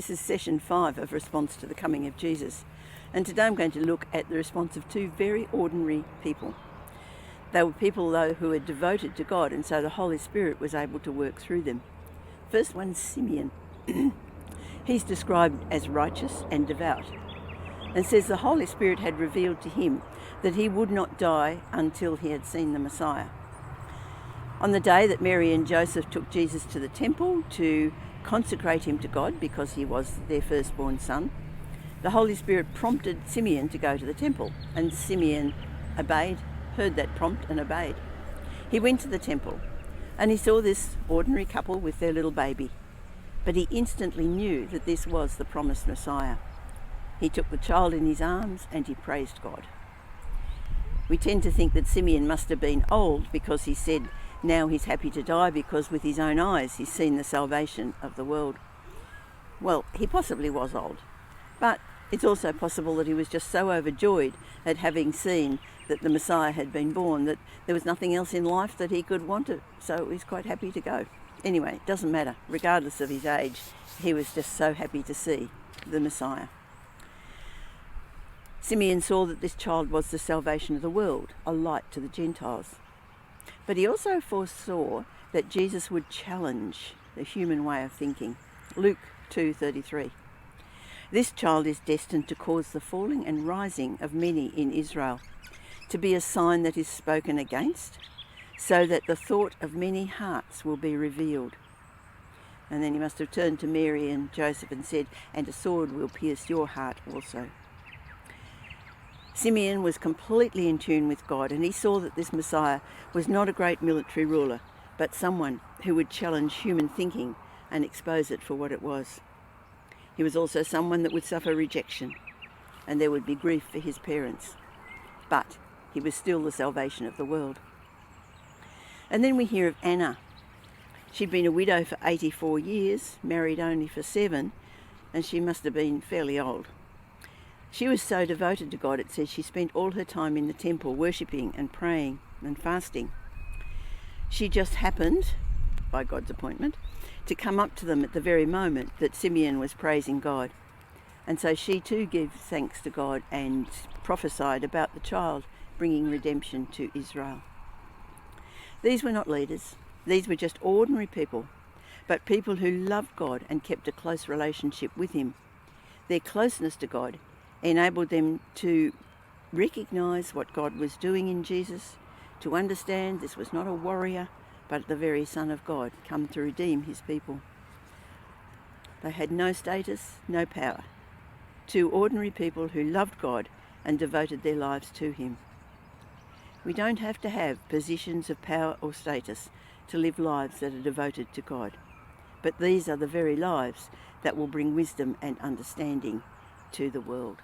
This is session 5 of Response to the Coming of Jesus. And today I'm going to look at the response of two very ordinary people. They were people, though, who were devoted to God, and so the Holy Spirit was able to work through them. First one's Simeon. He's described as righteous and devout, and says the Holy Spirit had revealed to him that he would not die until he had seen the Messiah. On the day that Mary and Joseph took Jesus to the temple to consecrate him to God because he was their firstborn son, the Holy Spirit prompted Simeon to go to the temple, and Simeon obeyed, heard that prompt and obeyed. He went to the temple and he saw this ordinary couple with their little baby, but he instantly knew that this was the promised Messiah. He took the child in his arms and he praised God. We tend to think that Simeon must have been old because he said now he's happy to die because with his own eyes he's seen the salvation of the world. Well, he possibly was old, but it's also possible that he was just so overjoyed at having seen that the Messiah had been born that there was nothing else in life that he could want to, so he's quite happy to go. Anyway, it doesn't matter. Regardless of his age, he was just so happy to see the Messiah. Simeon saw that this child was the salvation of the world, a light to the Gentiles. But he also foresaw that Jesus would challenge the human way of thinking. Luke 2:33. This child is destined to cause the falling and rising of many in Israel, to be a sign that is spoken against, so that the thought of many hearts will be revealed. And then he must have turned to Mary and Joseph and said, and a sword will pierce your heart also. Simeon was completely in tune with God, and he saw that this Messiah was not a great military ruler, but someone who would challenge human thinking and expose it for what it was. He was also someone that would suffer rejection, and there would be grief for his parents. But he was still the salvation of the world. And then we hear of Anna. She'd been a widow for 84 years, married only for 7, and she must have been fairly old. She was so devoted to God, it says she spent all her time in the temple worshipping and praying and fasting. She just happened, by God's appointment, to come up to them at the very moment that Simeon was praising God. And so she too gave thanks to God and prophesied about the child bringing redemption to Israel. These were not leaders. These were just ordinary people, but people who loved God and kept a close relationship with him. Their closeness to God enabled them to recognize what God was doing in Jesus, to understand this was not a warrior, but the very Son of God, come to redeem his people. They had no status, no power. Two ordinary people who loved God and devoted their lives to him. We don't have to have positions of power or status to live lives that are devoted to God. But these are the very lives that will bring wisdom and understanding to the world.